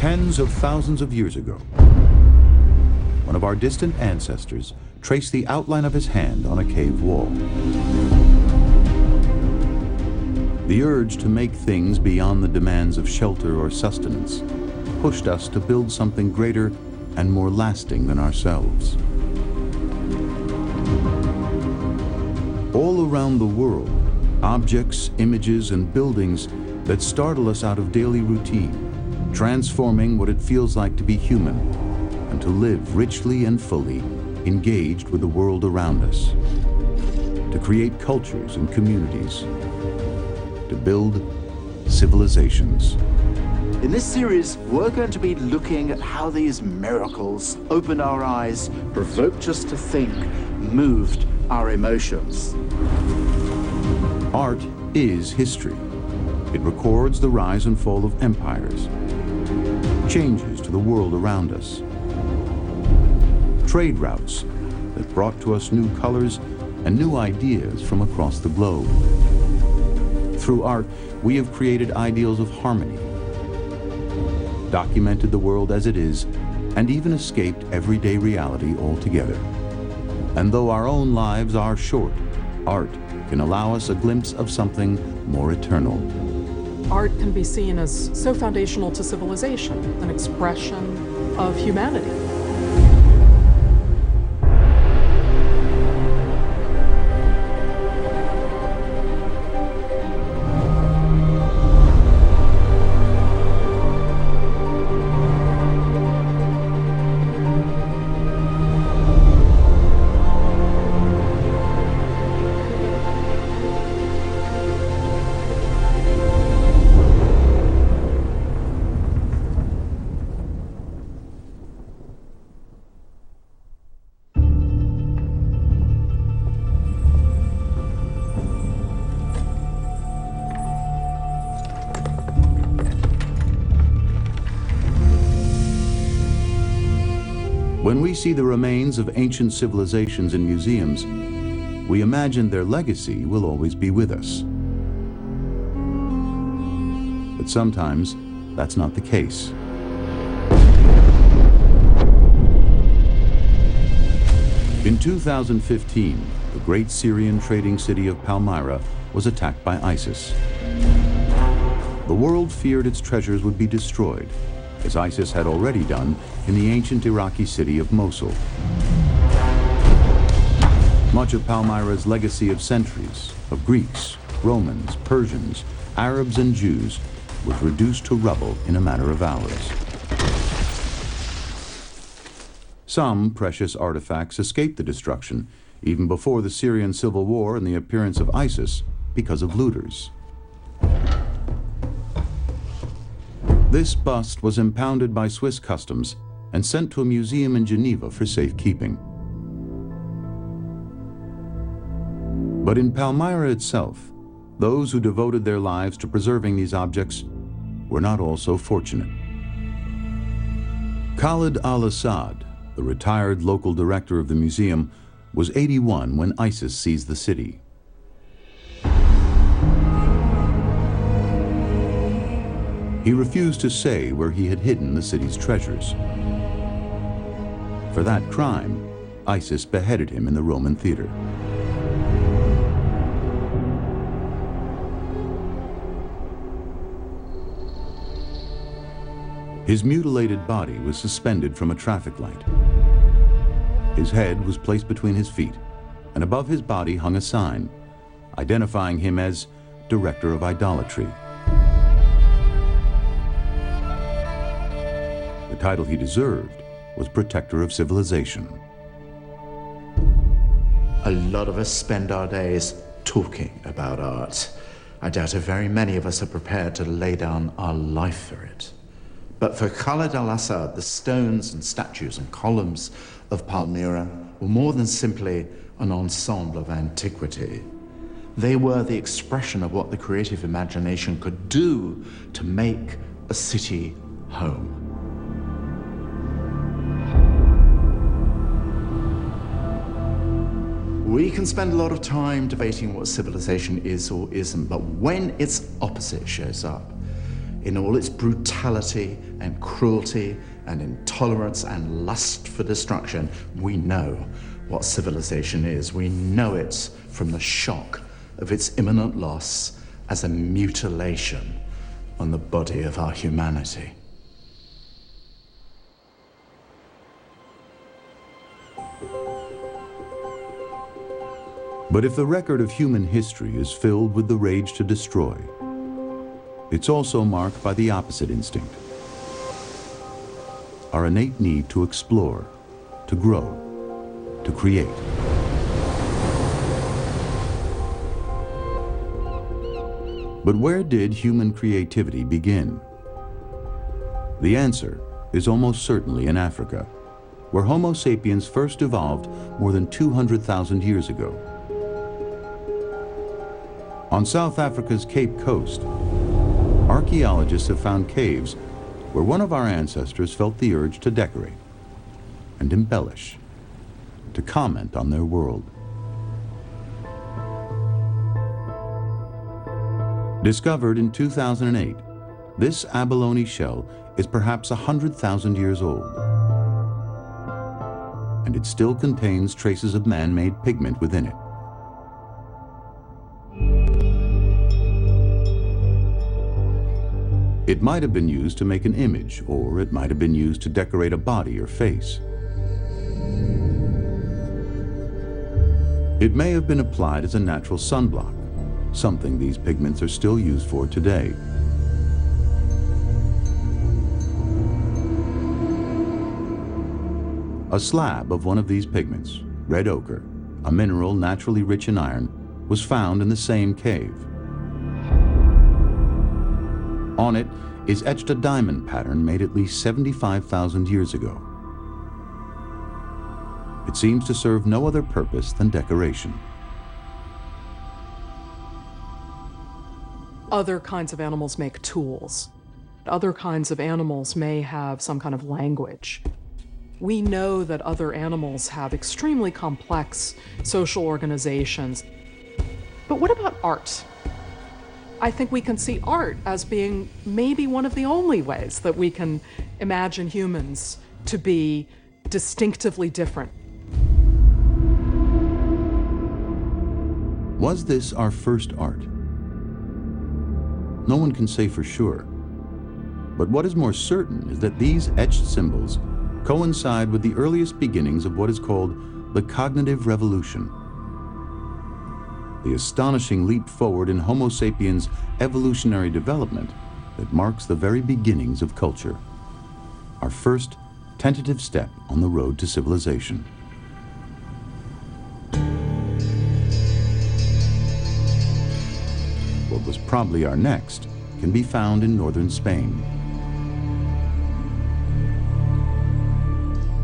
Tens of thousands of years ago, one of our distant ancestors traced the outline of his hand on a cave wall. The urge to make things beyond the demands of shelter or sustenance pushed us to build something greater and more lasting than ourselves. All around the world, objects, images, and buildings that startle us out of daily routine, transforming what it feels like to be human and to live richly and fully engaged with the world around us, to create cultures and communities, to build civilizations. In this series, we're going to be looking at how these miracles opened our eyes, provoked us to think, moved our emotions. Art is history. It records the rise and fall of empires, changes to the world around us, trade routes that brought to us new colors and new ideas from across the globe. Through art, we have created ideals of harmony, documented the world as it is, and even escaped everyday reality altogether. And though our own lives are short, art can allow us a glimpse of something more eternal. Art can be seen as so foundational to civilization, an expression of humanity. When we see the remains of ancient civilizations in museums, we imagine their legacy will always be with us. But sometimes that's not the case. In 2015, the great Syrian trading city of Palmyra was attacked by ISIS. The world feared its treasures would be destroyed, as ISIS had already done in the ancient Iraqi city of Mosul. Much of Palmyra's legacy of centuries, of Greeks, Romans, Persians, Arabs, and Jews, was reduced to rubble in a matter of hours. Some precious artifacts escaped the destruction, even before the Syrian civil war and the appearance of ISIS, because of looters. This bust was impounded by Swiss customs and sent to a museum in Geneva for safekeeping. But in Palmyra itself, those who devoted their lives to preserving these objects were not all so fortunate. Khalid al-Assad, the retired local director of the museum, was 81 when ISIS seized the city. He refused to say where he had hidden the city's treasures. For that crime, ISIS beheaded him in the Roman theater. His mutilated body was suspended from a traffic light. His head was placed between his feet, and above his body hung a sign, identifying him as Director of Idolatry. The title he deserved was Protector of Civilization. A lot of us spend our days talking about art. I doubt if very many of us are prepared to lay down our life for it. But for Khalid al-Assad, the stones and statues and columns of Palmyra were more than simply an ensemble of antiquity. They were the expression of what the creative imagination could do to make a city home. We can spend a lot of time debating what civilization is or isn't, but when its opposite shows up, in all its brutality and cruelty and intolerance and lust for destruction, we know what civilization is. We know it from the shock of its imminent loss as a mutilation on the body of our humanity. But if the record of human history is filled with the rage to destroy, it's also marked by the opposite instinct, our innate need to explore, to grow, to create. But where did human creativity begin? The answer is almost certainly in Africa, where Homo sapiens first evolved more than 200,000 years ago. On South Africa's Cape Coast, archaeologists have found caves where one of our ancestors felt the urge to decorate and embellish, to comment on their world. Discovered in 2008, this abalone shell is perhaps 100,000 years old, and it still contains traces of man-made pigment within it. It might have been used to make an image, or it might have been used to decorate a body or face. It may have been applied as a natural sunblock, something these pigments are still used for today. A slab of one of these pigments, red ochre, a mineral naturally rich in iron, was found in the same cave. On it is etched a diamond pattern made at least 75,000 years ago. It seems to serve no other purpose than decoration. Other kinds of animals make tools. Other kinds of animals may have some kind of language. We know that other animals have extremely complex social organizations. But what about art? I think we can see art as being maybe one of the only ways that we can imagine humans to be distinctively different. Was this our first art? No one can say for sure. But what is more certain is that these etched symbols coincide with the earliest beginnings of what is called the cognitive revolution. The astonishing leap forward in Homo sapiens' evolutionary development that marks the very beginnings of culture. Our first tentative step on the road to civilization. What was probably our next can be found in northern Spain.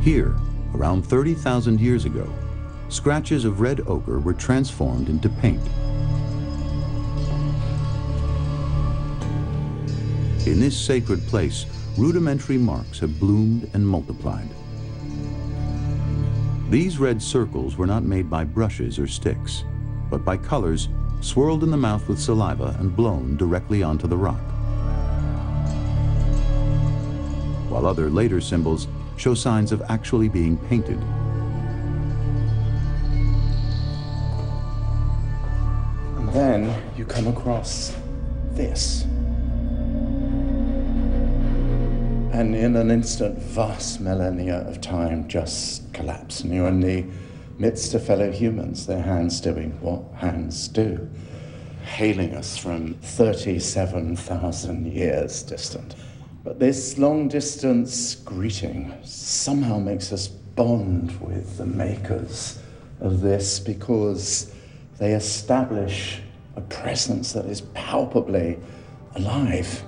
Here, around 30,000 years ago, scratches of red ochre were transformed into paint. In this sacred place, rudimentary marks have bloomed and multiplied. These red circles were not made by brushes or sticks, but by colors swirled in the mouth with saliva and blown directly onto the rock. While other later symbols show signs of actually being painted. And then you come across this. And in an instant, vast millennia of time just collapse, and you're in the midst of fellow humans, their hands doing what hands do, hailing us from 37,000 years distant. But this long-distance greeting somehow makes us bond with the makers of this, because they establish a presence that is palpably alive.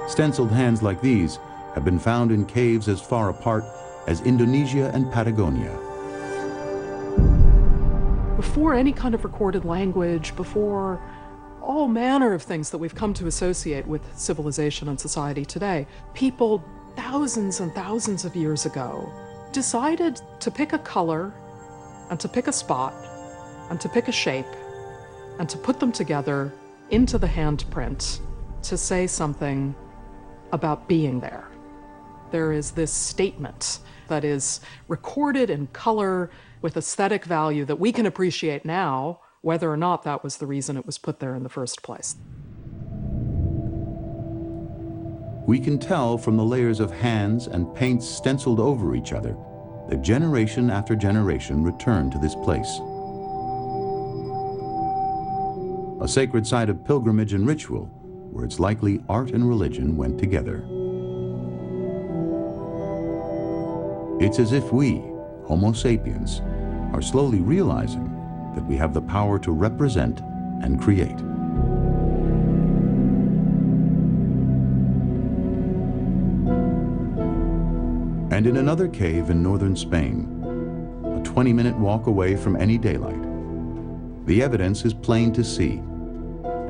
Stenciled hands like these have been found in caves as far apart as Indonesia and Patagonia. Before any kind of recorded language, before all manner of things that we've come to associate with civilization and society today, people thousands and thousands of years ago decided to pick a color and to pick a spot and to pick a shape and to put them together into the handprint to say something about being there. There is this statement that is recorded in color with aesthetic value that we can appreciate now, whether or not that was the reason it was put there in the first place. We can tell from the layers of hands and paints stenciled over each other that generation after generation returned to this place. A sacred site of pilgrimage and ritual, where it's likely art and religion went together. It's as if we, Homo sapiens, are slowly realizing that we have the power to represent and create. And in another cave in northern Spain, a 20-minute walk away from any daylight, the evidence is plain to see,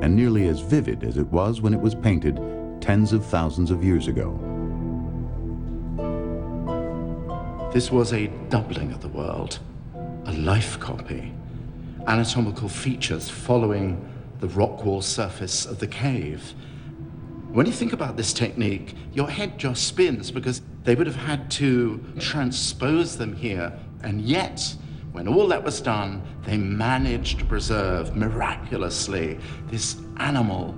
and nearly as vivid as it was when it was painted tens of thousands of years ago. This was a doubling of the world, a life copy. Anatomical features following the rock wall surface of the cave. When you think about this technique, your head just spins because they would have had to transpose them here, and yet, when all that was done, they managed to preserve miraculously this animal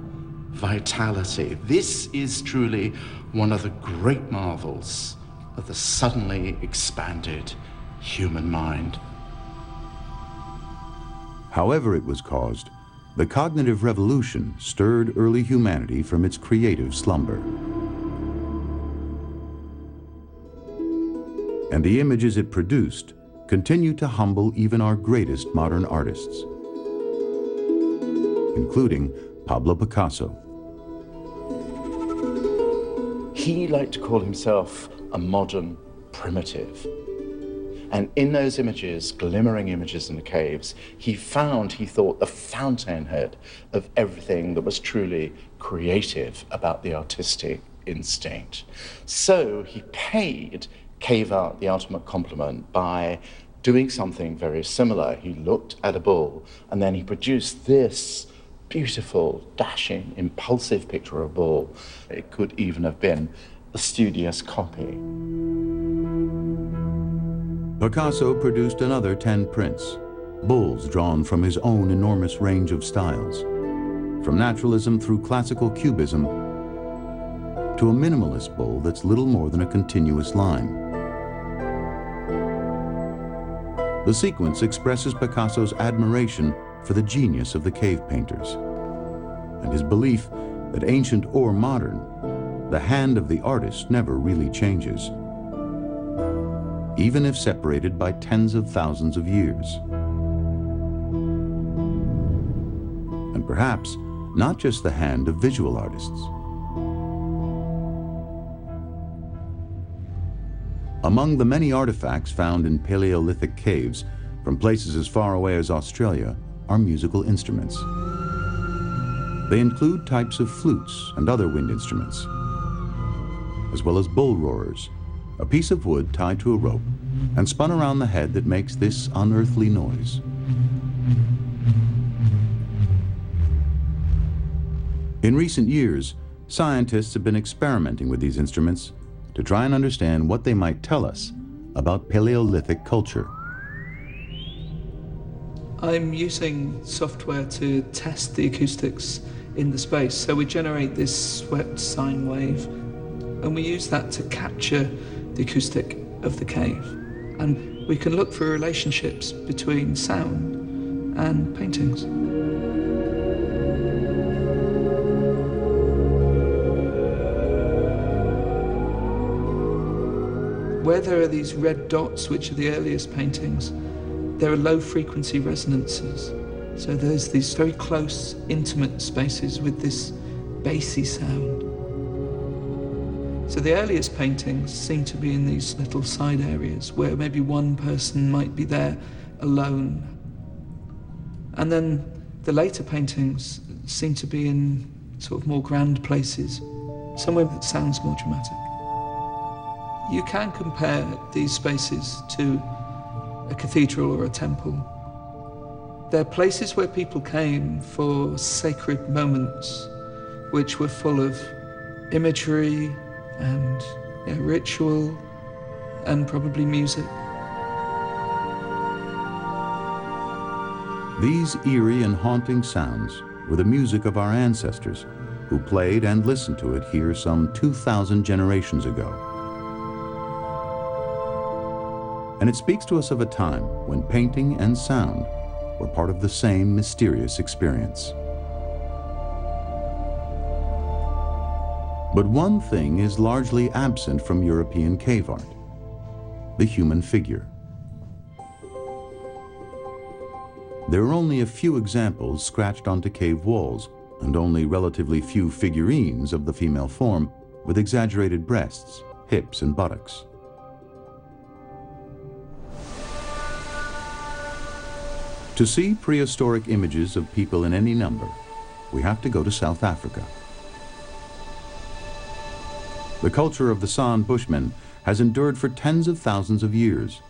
vitality. This is truly one of the great marvels of the suddenly expanded human mind. However it was caused, the cognitive revolution stirred early humanity from its creative slumber. And the images it produced continue to humble even our greatest modern artists, including Pablo Picasso. He liked to call himself a modern primitive. And in those images, glimmering images in the caves, he found, he thought, the fountainhead of everything that was truly creative about the artistic instinct. So he paid cave art the ultimate compliment by doing something very similar. He looked at a bull, and then he produced this beautiful, dashing, impulsive picture of a bull. It could even have been a studious copy. Picasso produced another 10 prints, bulls drawn from his own enormous range of styles, from naturalism through classical cubism to a minimalist bull that's little more than a continuous line. The sequence expresses Picasso's admiration for the genius of the cave painters and his belief that ancient or modern, the hand of the artist never really changes, even if separated by tens of thousands of years. And perhaps not just the hand of visual artists. Among the many artifacts found in Paleolithic caves from places as far away as Australia are musical instruments. They include types of flutes and other wind instruments, as well as bull roarers, a piece of wood tied to a rope and spun around the head that makes this unearthly noise. In recent years, scientists have been experimenting with these instruments to try and understand what they might tell us about Paleolithic culture. I'm using software to test the acoustics in the space. So we generate this swept sine wave, and we use that to capture the acoustic of the cave. And we can look for relationships between sound and paintings. Where there are these red dots, which are the earliest paintings, there are low frequency resonances. So there's these very close, intimate spaces with this bassy sound. So the earliest paintings seem to be in these little side areas where maybe one person might be there alone. And then the later paintings seem to be in sort of more grand places, somewhere that sounds more dramatic. You can compare these spaces to a cathedral or a temple. They're places where people came for sacred moments, which were full of imagery and ritual and probably music. These eerie and haunting sounds were the music of our ancestors, who played and listened to it here some 2,000 generations ago. And it speaks to us of a time when painting and sound were part of the same mysterious experience. But one thing is largely absent from European cave art: the human figure. There are only a few examples scratched onto cave walls, and only relatively few figurines of the female form with exaggerated breasts, hips, and buttocks. To see prehistoric images of people in any number, we have to go to South Africa. The culture of the San Bushmen has endured for tens of thousands of years,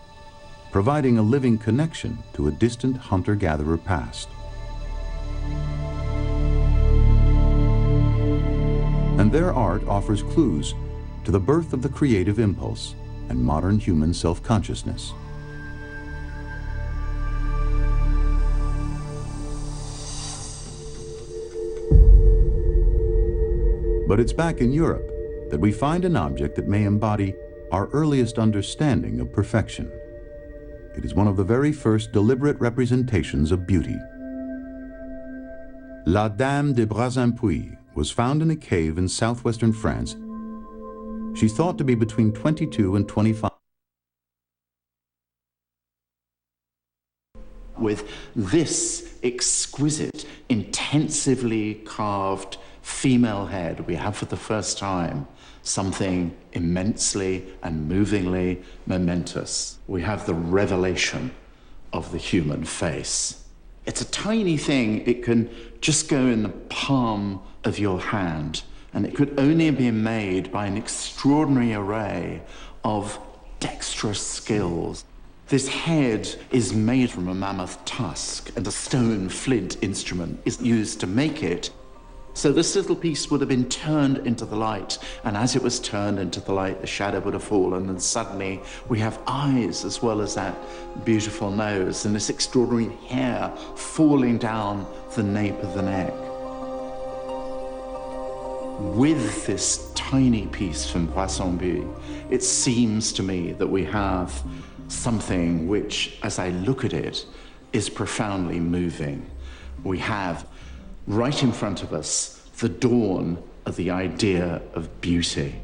providing a living connection to a distant hunter-gatherer past. And their art offers clues to the birth of the creative impulse and modern human self-consciousness. But it's back in Europe that we find an object that may embody our earliest understanding of perfection. It is one of the very first deliberate representations of beauty. La Dame de Brazampuis was found in a cave in southwestern France. She's thought to be between 22 and 25. With this exquisite, intensively carved female head, we have for the first time something immensely and movingly momentous. We have the revelation of the human face. It's a tiny thing. It can just go in the palm of your hand, and it could only be made by an extraordinary array of dexterous skills. This head is made from a mammoth tusk, and a stone flint instrument is used to make it. So this little piece would have been turned into the light, and as it was turned into the light, the shadow would have fallen, and suddenly we have eyes as well as that beautiful nose and this extraordinary hair falling down the nape of the neck. With this tiny piece from Poissonbu, it seems to me that we have something which, as I look at it, is profoundly moving. We have right in front of us the dawn of the idea of beauty.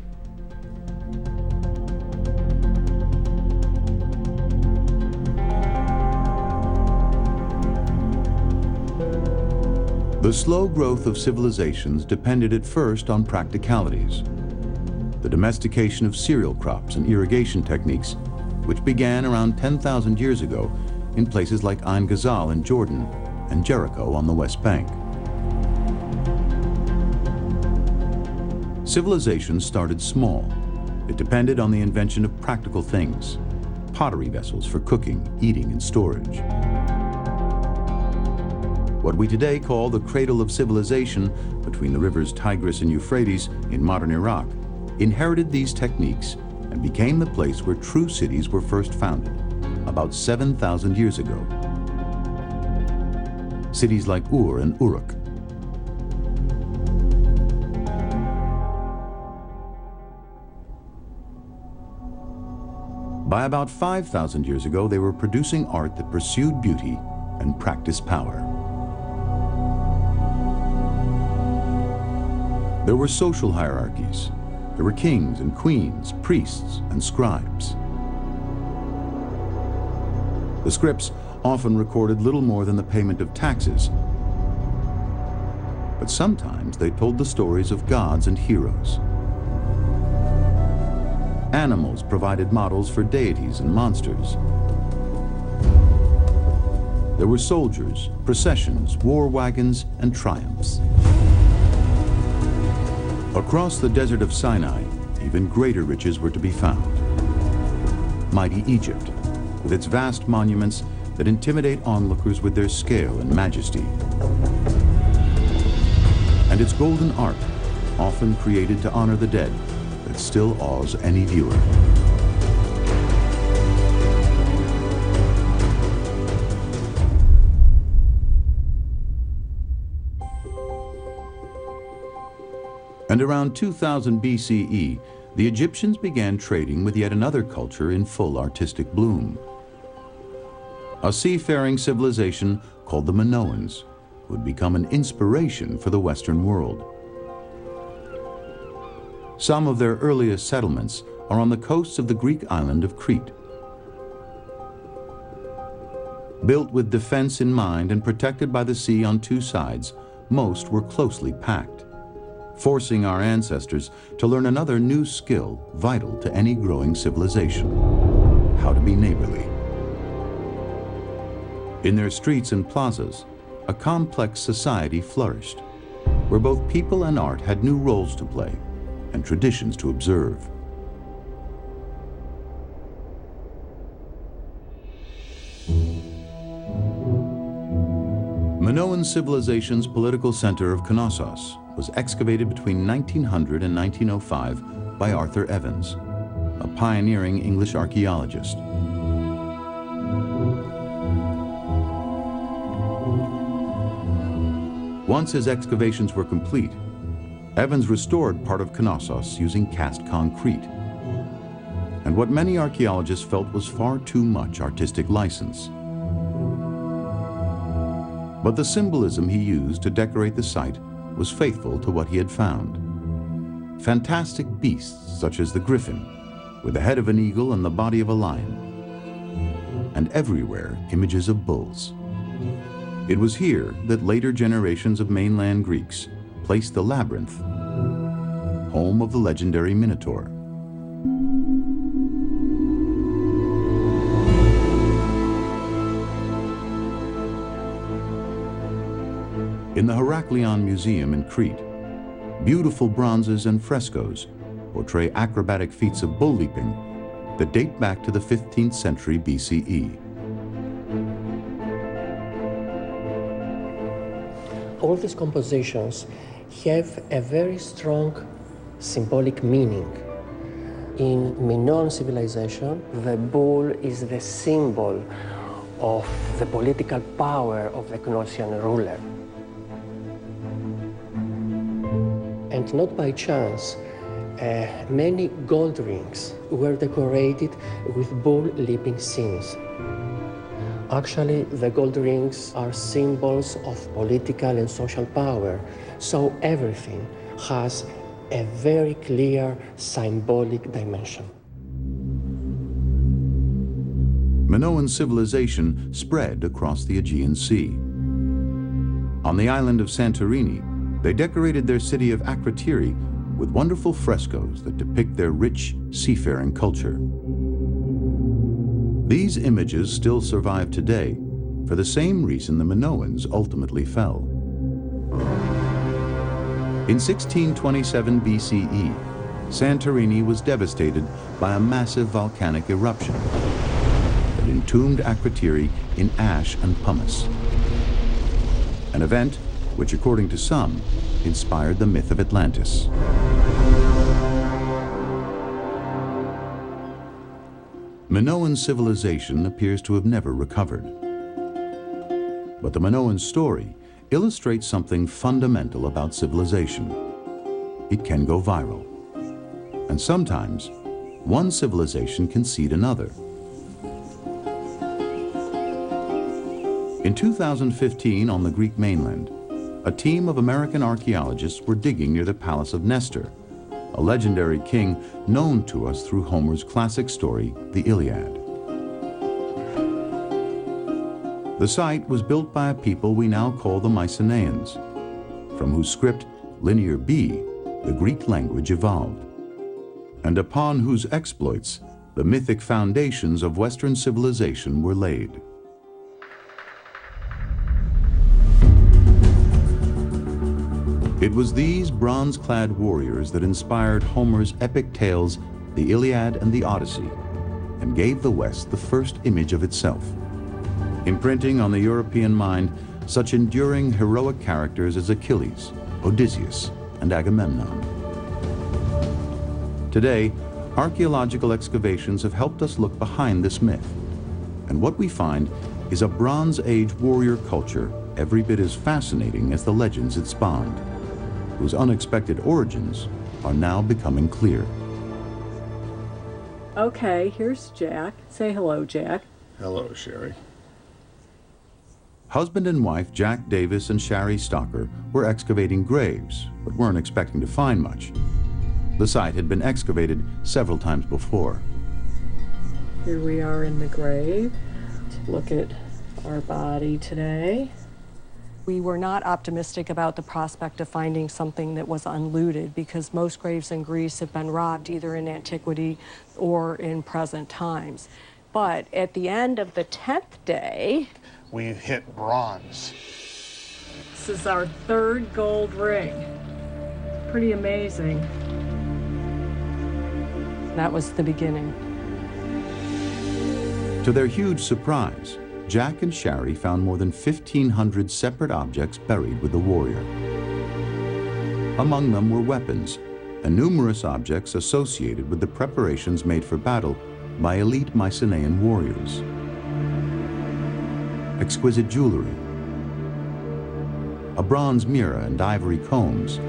The slow growth of civilizations depended at first on practicalities. The domestication of cereal crops and irrigation techniques, which began around 10,000 years ago in places like Ain Ghazal in Jordan and Jericho on the West Bank. Civilization started small. It depended on the invention of practical things: pottery vessels for cooking, eating, and storage. What we today call the cradle of civilization between the rivers Tigris and Euphrates in modern Iraq inherited these techniques and became the place where true cities were first founded, about 7,000 years ago. Cities like Ur and Uruk. By about 5,000 years ago, they were producing art that pursued beauty and practiced power. There were social hierarchies. There were kings and queens, priests and scribes. The scripts often recorded little more than the payment of taxes, but sometimes they told the stories of gods and heroes. Animals provided models for deities and monsters. There were soldiers, processions, war wagons, and triumphs. Across the desert of Sinai, even greater riches were to be found. Mighty Egypt, with its vast monuments that intimidate onlookers with their scale and majesty. And its golden art, often created to honor the dead, that still awes any viewer. And around 2000 BCE, the Egyptians began trading with yet another culture in full artistic bloom. A seafaring civilization called the Minoans would become an inspiration for the Western world. Some of their earliest settlements are on the coasts of the Greek island of Crete. Built with defense in mind and protected by the sea on two sides, most were closely packed, forcing our ancestors to learn another new skill vital to any growing civilization: how to be neighborly. In their streets and plazas, a complex society flourished, where both people and art had new roles to play and traditions to observe. Minoan civilization's political center of Knossos was excavated between 1900 and 1905 by Arthur Evans, a pioneering English archaeologist. Once his excavations were complete, Evans restored part of Knossos using cast concrete, and what many archaeologists felt was far too much artistic license. But the symbolism he used to decorate the site was faithful to what he had found. Fantastic beasts such as the griffin, with the head of an eagle and the body of a lion, and everywhere images of bulls. It was here that later generations of mainland Greeks placed the labyrinth, home of the legendary Minotaur. In the Heraklion Museum in Crete, beautiful bronzes and frescoes portray acrobatic feats of bull leaping that date back to the 15th century BCE. All these compositions have a very strong symbolic meaning. In Minoan civilization, the bull is the symbol of the political power of the Cnossian ruler. And not by chance, many gold rings were decorated with bull leaping scenes. Actually, the gold rings are symbols of political and social power, so everything has a very clear symbolic dimension. Minoan civilization spread across the Aegean Sea. On the island of Santorini, they decorated their city of Akrotiri with wonderful frescoes that depict their rich seafaring culture. These images still survive today for the same reason the Minoans ultimately fell. In 1627 BCE, Santorini was devastated by a massive volcanic eruption that entombed Akrotiri in ash and pumice. An event which, according to some, inspired the myth of Atlantis. Minoan civilization appears to have never recovered. But the Minoan story illustrates something fundamental about civilization. It can go viral. And sometimes, one civilization can seed another. In 2015, on the Greek mainland, a team of American archaeologists were digging near the palace of Nestor, a legendary king known to us through Homer's classic story, the Iliad. The site was built by a people we now call the Mycenaeans, from whose script, Linear B, the Greek language evolved, and upon whose exploits the mythic foundations of Western civilization were laid. It was these bronze-clad warriors that inspired Homer's epic tales, the Iliad and the Odyssey, and gave the West the first image of itself. imprinting on the European mind such enduring heroic characters as Achilles, Odysseus, and Agamemnon. Today, archaeological excavations have helped us look behind this myth, and what we find is a Bronze Age warrior culture every bit as fascinating as the legends it spawned, whose unexpected origins are now becoming clear. Okay, here's Jack. Say hello, Jack. Hello, Sherry. Husband and wife Jack Davis and Shari Stalker were excavating graves, but weren't expecting to find much. The site had been excavated several times before. Here we are in the grave. Look at our body today. We were not optimistic about the prospect of finding something that was unlooted because most graves in Greece have been robbed either in antiquity or in present times. But at the end of the 10th day, We hit bronze. this is our third gold ring. Pretty amazing. That was the beginning. To their huge surprise, Jack and Shari found more than 1,500 separate objects buried with the warrior. Among them were weapons and numerous objects associated with the preparations made for battle by elite Mycenaean warriors. Exquisite jewelry, a bronze mirror and ivory combs,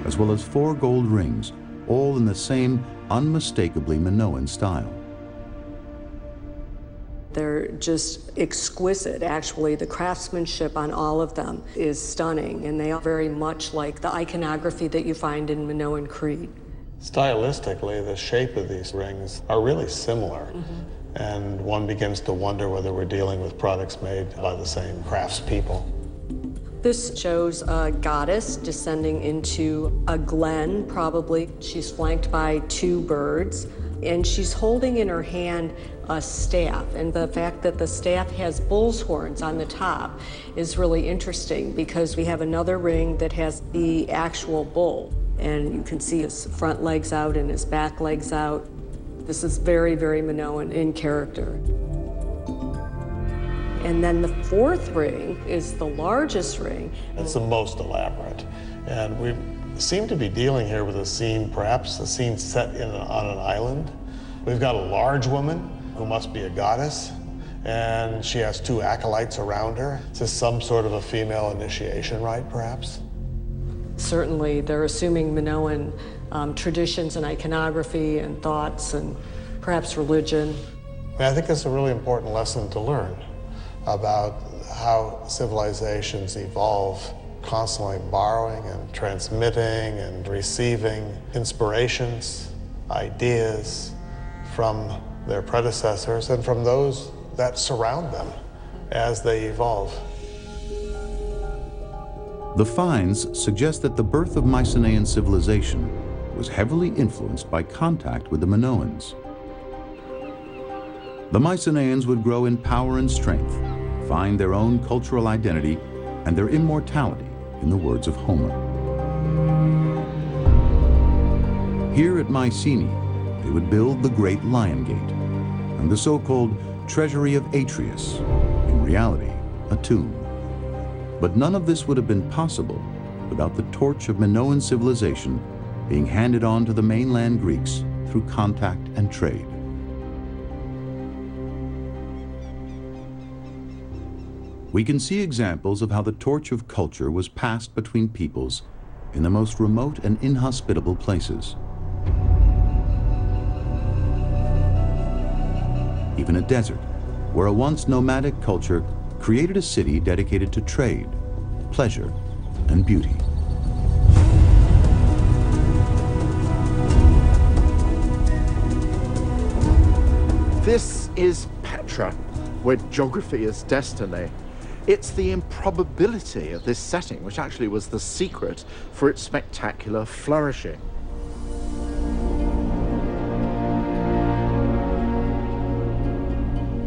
as well as 4 gold rings, all in the same unmistakably Minoan style. They're just exquisite, actually. The craftsmanship on all of them is stunning, and they are very much like the iconography that you find in Minoan Crete. Stylistically, the shape of these rings are really similar. And one begins to wonder whether we're dealing with products made by the same craftspeople. This shows a goddess descending into a glen, probably. She's flanked by 2 birds, and she's holding in her hand a staff. And the fact that the staff has bull's horns on the top is really interesting because we have another ring that has the actual bull. And you can see his front legs out and his back legs out. This is very, very Minoan in character. And then the 4th ring is the largest ring. It's the most elaborate. And we seem to be dealing here with a scene, perhaps a scene set on an island. We've got a large woman who must be a goddess, and she has 2 acolytes around her. Is this some sort of a female initiation rite, perhaps? Certainly, they're assuming Minoan traditions and iconography and thoughts and perhaps religion. I think it's a really important lesson to learn about how civilizations evolve, constantly borrowing and transmitting and receiving inspirations, ideas from their predecessors and from those that surround them as they evolve. The finds suggest that the birth of Mycenaean civilization was heavily influenced by contact with the Minoans. The Mycenaeans would grow in power and strength, find their own cultural identity and their immortality, in the words of Homer. Here at Mycenae, they would build the Great Lion Gate and the so-called Treasury of Atreus, in reality, a tomb. But none of this would have been possible without the torch of Minoan civilization being handed on to the mainland Greeks through contact and trade. We can see examples of how the torch of culture was passed between peoples in the most remote and inhospitable places. Even a desert, where a once nomadic culture created a city dedicated to trade, pleasure, and beauty. This is Petra, where geography is destiny. It's the improbability of this setting which actually was the secret for its spectacular flourishing.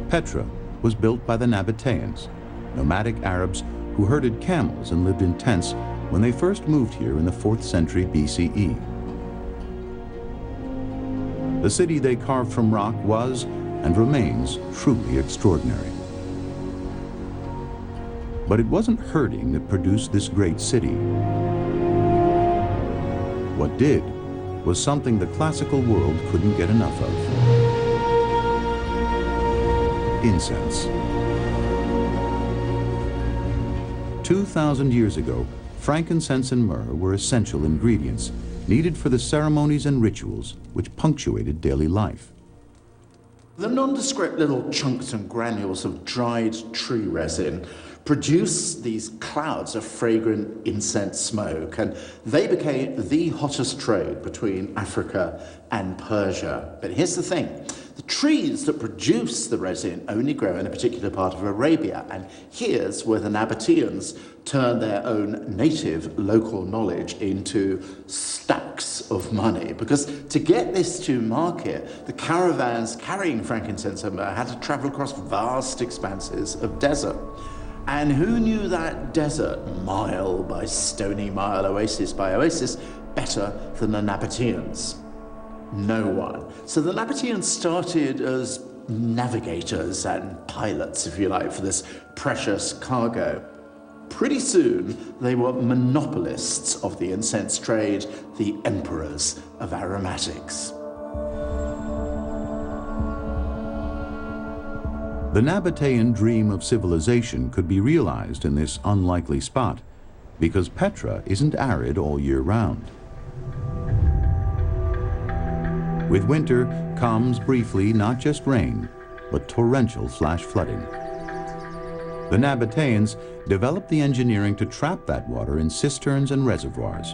Petra was built by the Nabateans, nomadic Arabs who herded camels and lived in tents when they first moved here in the 4th century BCE. The city they carved from rock was, and remains truly extraordinary. But it wasn't herding that produced this great city. What did was something the classical world couldn't get enough of: incense. 2,000 years ago, frankincense and myrrh were essential ingredients needed for the ceremonies and rituals which punctuated daily life. The nondescript little chunks and granules of dried tree resin produce these clouds of fragrant incense smoke, and they became the hottest trade between Africa and Persia. But here's the thing: the trees that produce the resin only grow in a particular part of Arabia, and here's where the Nabateans turned their own native local knowledge into stacks of money. Because to get this to market, the caravans carrying frankincense and myrrh had to travel across vast expanses of desert. And who knew that desert, mile by stony mile, oasis by oasis, better than the Nabateans? No one. So the Nabateans started as navigators and pilots, if you like, for this precious cargo. Pretty soon, they were monopolists of the incense trade, the emperors of aromatics. The Nabatean dream of civilization could be realized in this unlikely spot, because Petra isn't arid all year round. With winter comes briefly not just rain, but torrential flash flooding. The Nabateans developed the engineering to trap that water in cisterns and reservoirs,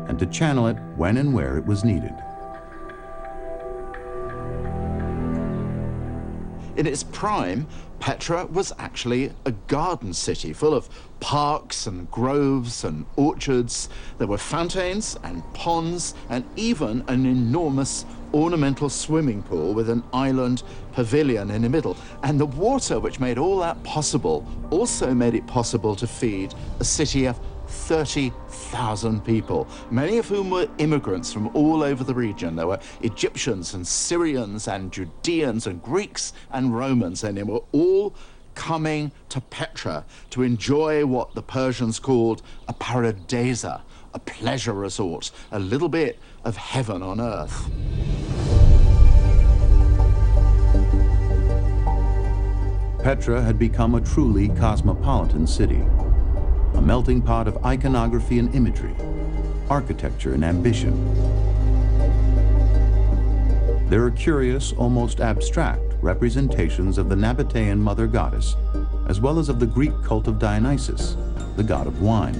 and to channel it when and where it was needed. In its prime, Petra was actually a garden city full of parks and groves and orchards. There were fountains and ponds and even an enormous ornamental swimming pool with an island pavilion in the middle. And the water which made all that possible also made it possible to feed a city of 30,000 people, many of whom were immigrants from all over the region. There were Egyptians and Syrians and Judeans and Greeks and Romans, and they were all coming to Petra to enjoy what the Persians called a paradisa, a pleasure resort, a little bit of heaven on earth. Petra had become a truly cosmopolitan city, a melting pot of iconography and imagery, architecture and ambition. There are curious, almost abstract representations of the Nabatean mother goddess, as well as of the Greek cult of Dionysus, the god of wine.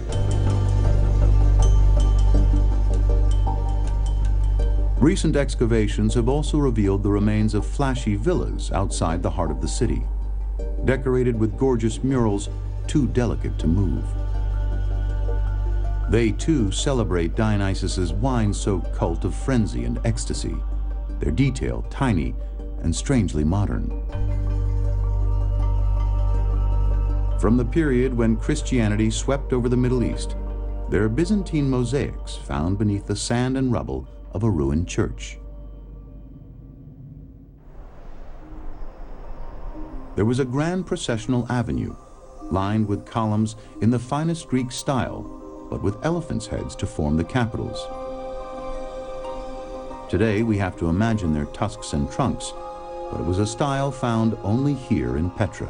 Recent excavations have also revealed the remains of flashy villas outside the heart of the city, decorated with gorgeous murals too delicate to move. They too celebrate Dionysus's wine-soaked cult of frenzy and ecstasy, their detail tiny and strangely modern. From the period when Christianity swept over the Middle East, there are Byzantine mosaics found beneath the sand and rubble of a ruined church. There was a grand processional avenue, lined with columns in the finest Greek style, but with elephants' heads to form the capitals. Today, we have to imagine their tusks and trunks, but it was a style found only here in Petra.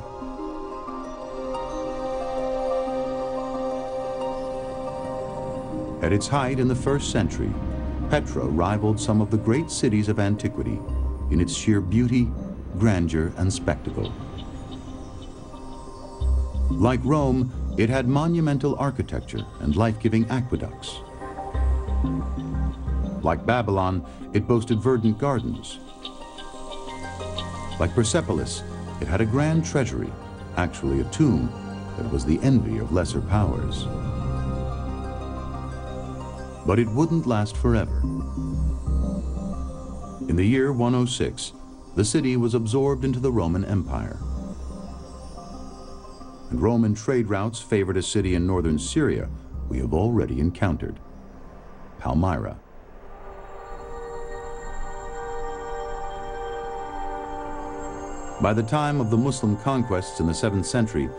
At its height in the 1st century, Petra rivaled some of the great cities of antiquity in its sheer beauty, grandeur, and spectacle. Like Rome, it had monumental architecture and life-giving aqueducts. Like Babylon, it boasted verdant gardens. Like Persepolis, it had a grand treasury, actually a tomb, that was the envy of lesser powers. But it wouldn't last forever. In the year 106, the city was absorbed into the Roman Empire. And Roman trade routes favored a city in northern Syria we have already encountered, Palmyra. By the time of the Muslim conquests in the 7th century,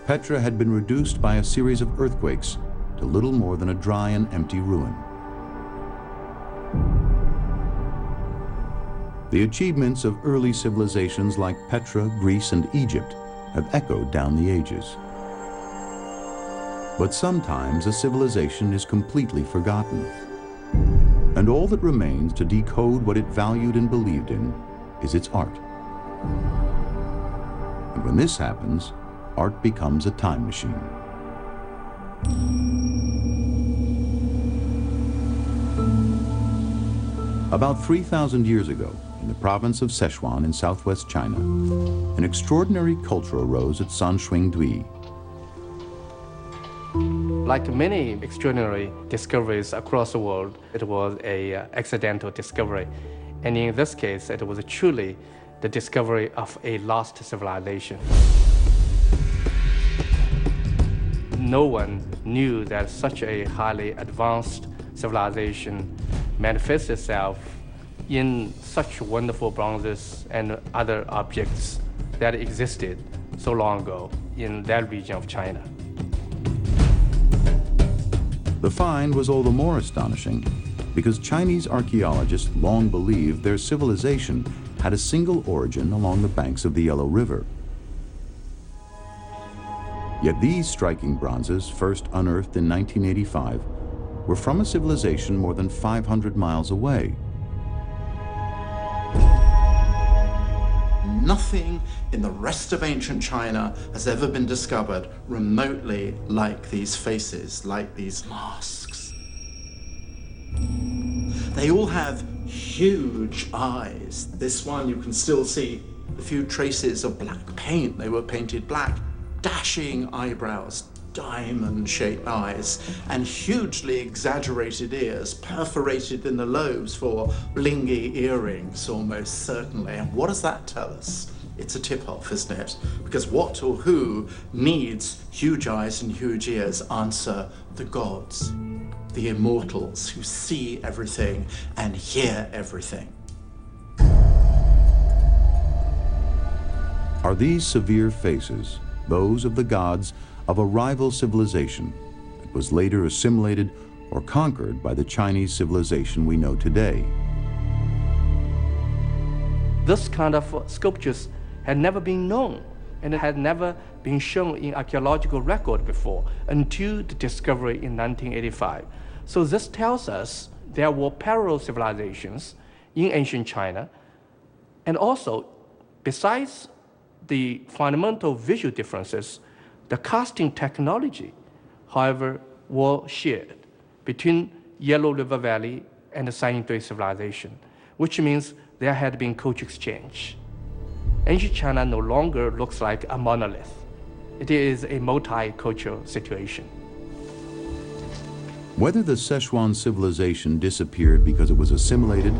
Petra had been reduced by a series of earthquakes to little more than a dry and empty ruin. The achievements of early civilizations like Petra, Greece, and Egypt have echoed down the ages. But sometimes a civilization is completely forgotten, and all that remains to decode what it valued and believed in is its art. And when this happens, art becomes a time machine. About 3,000 years ago, in the province of Sichuan in southwest China, an extraordinary culture arose at Sanshuingdui. Like many extraordinary discoveries across the world, it was an accidental discovery. And in this case, it was truly the discovery of a lost civilization. No one knew that such a highly advanced civilization manifests itself in such wonderful bronzes and other objects that existed so long ago in that region of China. The find was all the more astonishing because Chinese archaeologists long believed their civilization had a single origin along the banks of the Yellow River. Yet these striking bronzes, first unearthed in 1985, were from a civilization more than 500 miles away. Nothing in the rest of ancient China has ever been discovered remotely like these faces, like these masks. They all have huge eyes. This one, you can still see a few traces of black paint. They were painted black. Dashing eyebrows, diamond-shaped eyes, and hugely exaggerated ears, perforated in the lobes for blingy earrings, almost certainly. And what does that tell us? It's a tip-off, isn't it? Because what or who needs huge eyes and huge ears? Answer: the gods, the immortals who see everything and hear everything. Are these severe faces those of the gods of a rival civilization that was later assimilated or conquered by the Chinese civilization we know today? This kind of sculptures had never been known and it had never been shown in archaeological record before until the discovery in 1985. So this tells us there were parallel civilizations in ancient China, and also, besides the fundamental visual differences, the casting technology, however, were shared between Yellow River Valley and the Saiyingdui civilization, which means there had been culture exchange. Ancient China no longer looks like a monolith. It is a multicultural situation. Whether the Sichuan civilization disappeared because it was assimilated,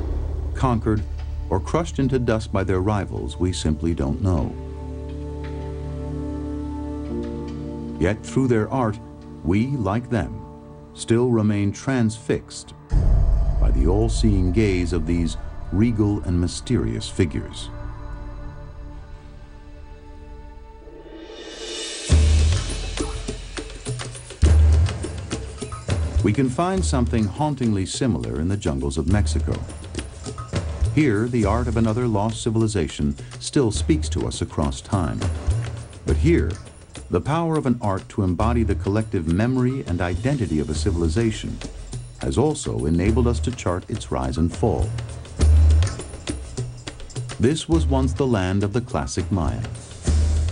conquered, or crushed into dust by their rivals, we simply don't know. Yet through their art, we, like them, still remain transfixed by the all-seeing gaze of these regal and mysterious figures. We can find something hauntingly similar in the jungles of Mexico. Here, the art of another lost civilization still speaks to us across time. But here, the power of an art to embody the collective memory and identity of a civilization has also enabled us to chart its rise and fall. This was once the land of the classic Maya,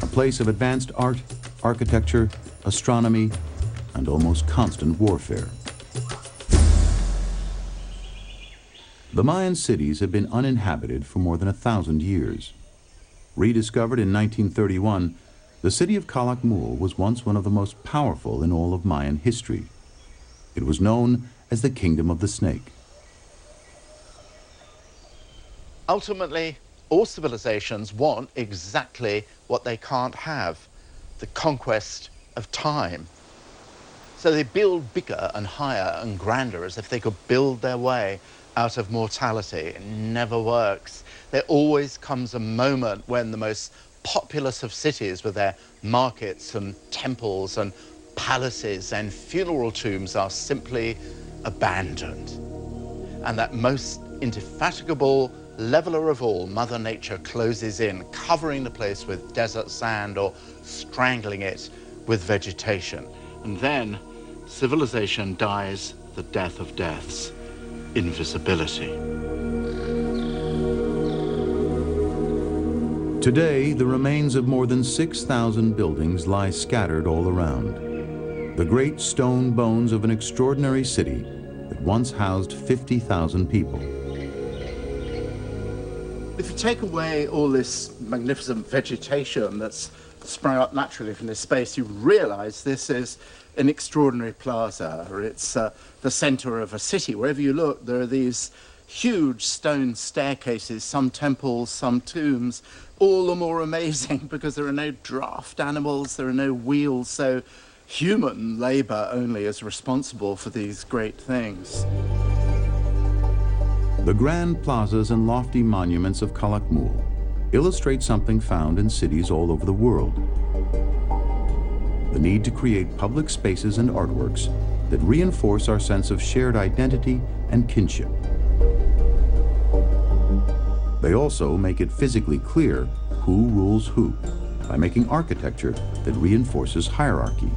a place of advanced art, architecture, astronomy, and almost constant warfare. The Mayan cities have been uninhabited for more than 1,000 years. Rediscovered in 1931, the city of Calakmul was once one of the most powerful in all of Mayan history. It was known as the Kingdom of the Snake. Ultimately, all civilizations want exactly what they can't have: the conquest of time. So they build bigger and higher and grander as if they could build their way out of mortality. It never works. There always comes a moment when the most populous of cities with their markets and temples and palaces and funeral tombs are simply abandoned. And that most indefatigable leveler of all, Mother Nature, closes in, covering the place with desert sand or strangling it with vegetation. And then civilization dies the death of deaths, invisibility. Today, the remains of more than 6,000 buildings lie scattered all around. The great stone bones of an extraordinary city that once housed 50,000 people. If you take away all this magnificent vegetation that's sprung up naturally from this space, you realize this is an extraordinary plaza, or it's the center of a city. Wherever you look, there are these huge stone staircases, some temples, some tombs, all the more amazing because there are no draft animals, there are no wheels, so human labor only is responsible for these great things. The grand plazas and lofty monuments of Calakmul illustrate something found in cities all over the world. The need to create public spaces and artworks that reinforce our sense of shared identity and kinship. They also make it physically clear who rules who by making architecture that reinforces hierarchy.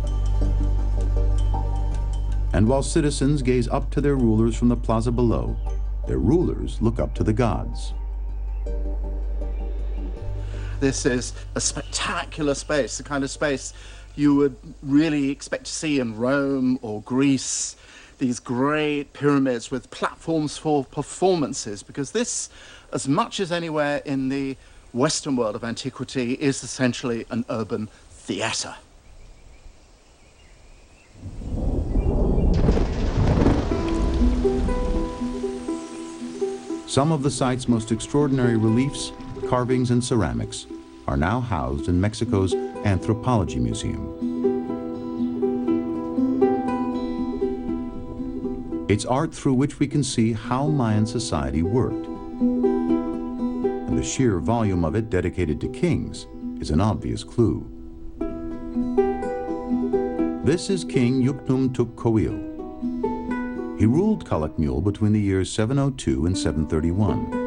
And while citizens gaze up to their rulers from the plaza below, their rulers look up to the gods. This is a spectacular space, the kind of space you would really expect to see in Rome or Greece. These great pyramids with platforms for performances, because this, as much as anywhere in the Western world of antiquity, is essentially an urban theatre. Some of the site's most extraordinary reliefs, carvings, and ceramics are now housed in Mexico's Anthropology Museum. It's art through which we can see how Mayan society worked. And the sheer volume of it dedicated to kings is an obvious clue. This is King Yucnumtuccoyl. He ruled Calakmul between the years 702 and 731.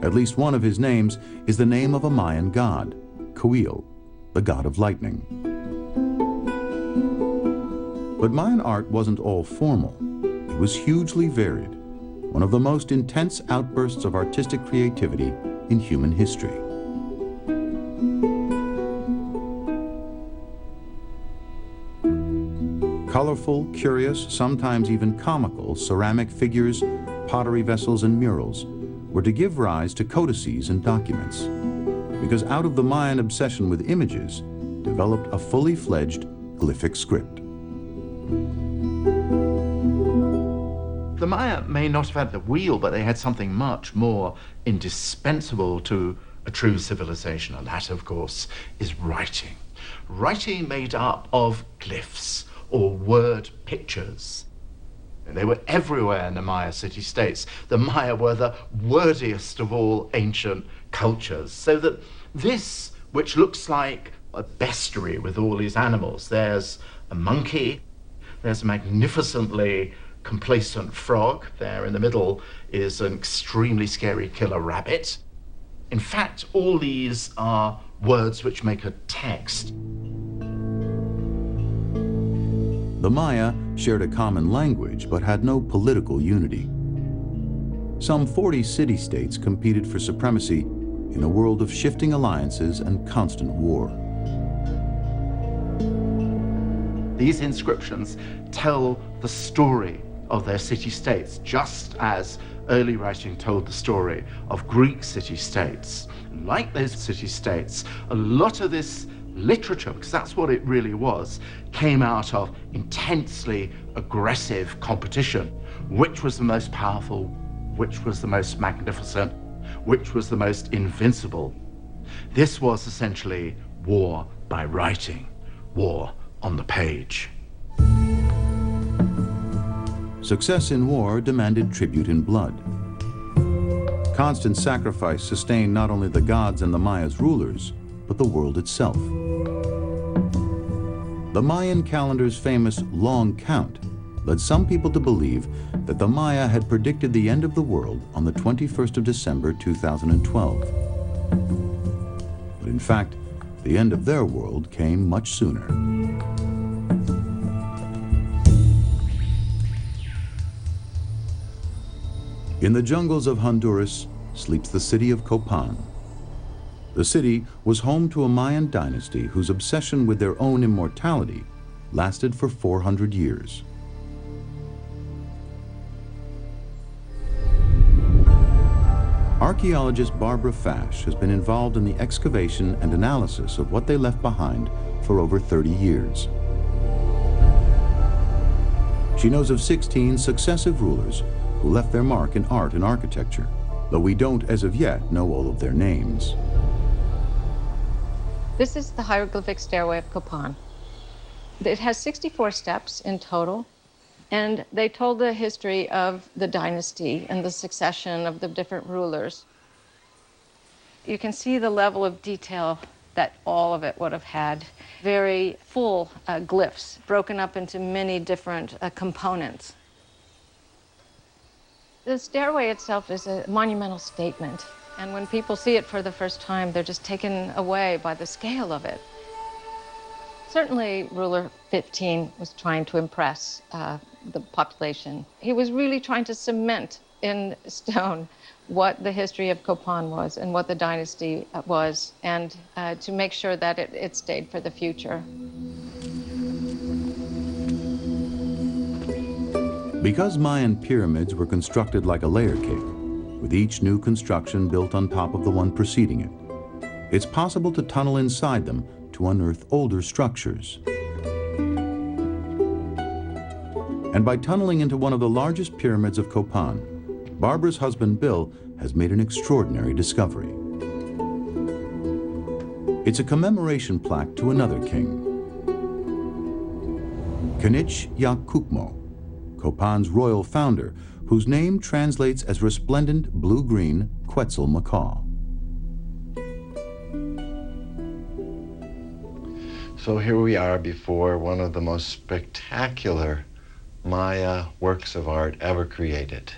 At least one of his names is the name of a Mayan god, Coyil, the god of lightning. But Mayan art wasn't all formal. It was hugely varied, one of the most intense outbursts of artistic creativity in human history. Colorful, curious, sometimes even comical ceramic figures, pottery vessels, and murals were to give rise to codices and documents, because out of the Mayan obsession with images developed a fully fledged glyphic script. The Maya may not have had the wheel, but they had something much more indispensable to a true civilization, and that, of course, is writing. Writing made up of glyphs, or word pictures. And they were everywhere in the Maya city-states. The Maya were the wordiest of all ancient cultures, so that this, which looks like a bestiary with all these animals, there's a monkey, there's a magnificently complacent frog, there in the middle is an extremely scary killer rabbit. In fact, all these are words which make a text. The Maya shared a common language but had no political unity. Some 40 city-states competed for supremacy in a world of shifting alliances and constant war. These inscriptions tell the story of their city-states, just as early writing told the story of Greek city-states. Like those city-states, a lot of this literature, because that's what it really was, came out of intensely aggressive competition. Which was the most powerful? Which was the most magnificent? Which was the most invincible? This was essentially war by writing, war on the page. Success in war demanded tribute in blood. Constant sacrifice sustained not only the gods and the Maya's rulers, but the world itself. The Mayan calendar's famous long count led some people to believe that the Maya had predicted the end of the world on the 21st of December 2012. But in fact, the end of their world came much sooner. In the jungles of Honduras sleeps the city of Copan. The city was home to a Mayan dynasty whose obsession with their own immortality lasted for 400 years. Archaeologist Barbara Fash has been involved in the excavation and analysis of what they left behind for over 30 years. She knows of 16 successive rulers who left their mark in art and architecture, though we don't, as of yet, know all of their names. This is the hieroglyphic stairway of Copan. It has 64 steps in total, and they told the history of the dynasty and the succession of the different rulers. You can see the level of detail that all of it would have had. Very full glyphs, broken up into many different components. The stairway itself is a monumental statement, and when people see it for the first time, they're just taken away by the scale of it. Certainly, ruler 15 was trying to impress the population. He was really trying to cement in stone what the history of Copan was and what the dynasty was, and to make sure that it stayed for the future. Because Mayan pyramids were constructed like a layer cake, with each new construction built on top of the one preceding it, it's possible to tunnel inside them to unearth older structures. And by tunneling into one of the largest pyramids of Copan, Barbara's husband Bill has made an extraordinary discovery. It's a commemoration plaque to another king, Kinich Yakukmo, Copan's royal founder, whose name translates as resplendent blue-green Quetzal macaw. So here we are before one of the most spectacular Maya works of art ever created.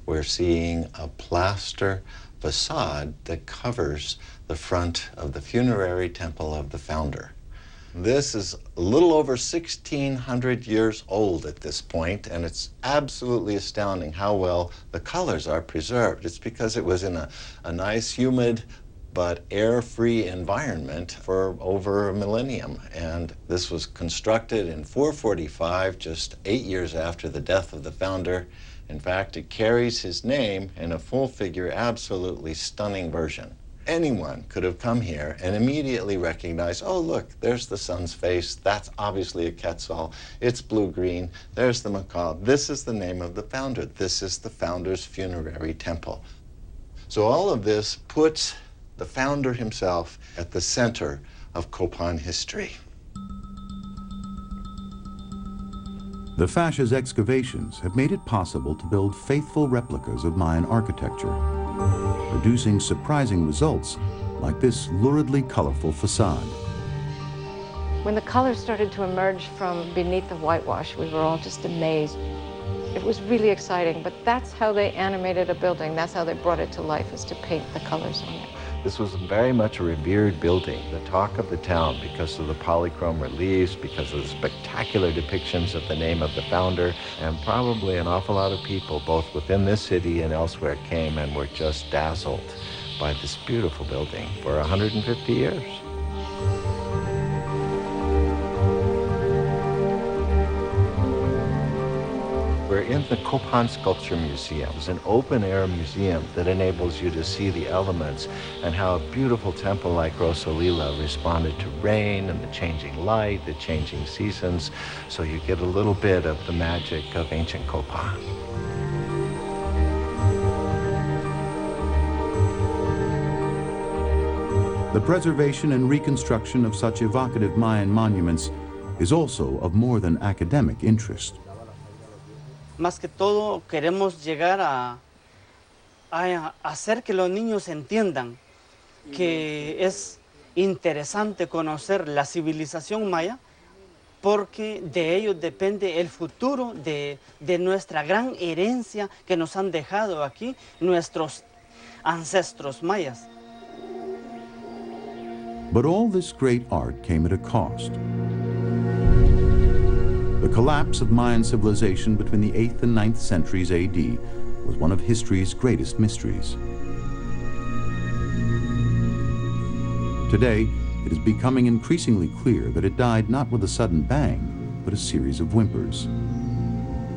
We're seeing a plaster facade that covers the front of the funerary temple of the founder. This is a little over 1,600 years old at this point, and it's absolutely astounding how well the colors are preserved. It's because it was in a nice, humid, but air-free environment for over a millennium. And this was constructed in 445, just 8 years after the death of the founder. In fact, it carries his name in a full-figure, absolutely stunning version. Anyone could have come here and immediately recognized, oh, look, there's the sun's face. That's obviously a Quetzal. It's blue-green. There's the macaw. This is the name of the founder. This is the founder's funerary temple. So all of this puts the founder himself at the center of Copan history. The Fash's excavations have made it possible to build faithful replicas of Mayan architecture, producing surprising results like this luridly colorful facade. When the colors started to emerge from beneath the whitewash, we were all just amazed. It was really exciting, but that's how they animated a building. That's how they brought it to life, is to paint the colors on it. This was very much a revered building, the talk of the town, because of the polychrome reliefs, because of the spectacular depictions of the name of the founder, and probably an awful lot of people, both within this city and elsewhere, came and were just dazzled by this beautiful building for 150 years. We're in the Copan Sculpture Museum. It's an open-air museum that enables you to see the elements and how a beautiful temple like Rosalila responded to rain and the changing light, the changing seasons, so you get a little bit of the magic of ancient Copan. The preservation and reconstruction of such evocative Mayan monuments is also of more than academic interest. Más que todo, queremos llegar a hacer que los niños entiendan que es interesante conocer la civilización maya, porque de ellos depende el futuro de nuestra gran herencia que nos han dejado aquí nuestros ancestros mayas. But all this great art came at a cost. The collapse of Mayan civilization between the 8th and 9th centuries AD was one of history's greatest mysteries. Today, it is becoming increasingly clear that it died not with a sudden bang, but a series of whimpers.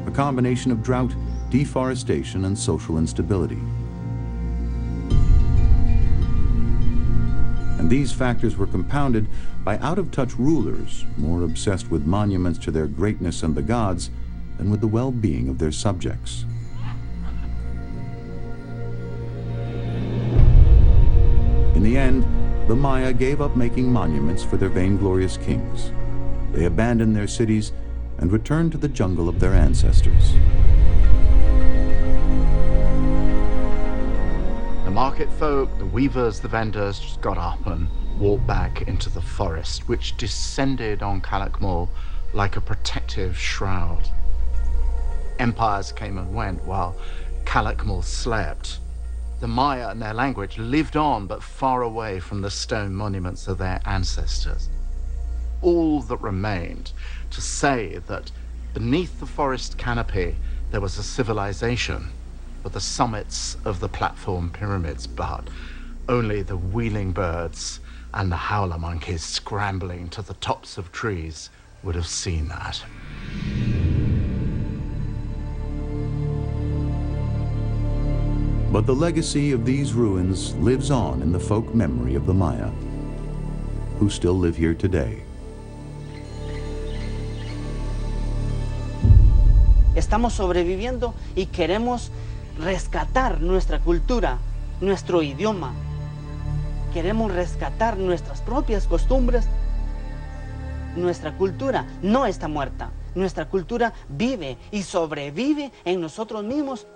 A combination of drought, deforestation, and social instability. And these factors were compounded by out-of-touch rulers, more obsessed with monuments to their greatness and the gods than with the well-being of their subjects. In the end, the Maya gave up making monuments for their vainglorious kings. They abandoned their cities and returned to the jungle of their ancestors. The market folk, the weavers, the vendors just got up and walked back into the forest, which descended on Calakmul like a protective shroud. Empires came and went while Calakmul slept. The Maya and their language lived on, but far away from the stone monuments of their ancestors. All that remained to say that beneath the forest canopy there was a civilization, but the summits of the platform pyramids, but only the wheeling birds and the howler monkeys scrambling to the tops of trees would have seen that. But the legacy of these ruins lives on in the folk memory of the Maya, who still live here today. Estamos sobreviviendo y queremos rescatar nuestra cultura, nuestro idioma. Queremos rescatar nuestras propias costumbres. Nuestra cultura no está muerta. Nuestra cultura vive y sobrevive en nosotros mismos.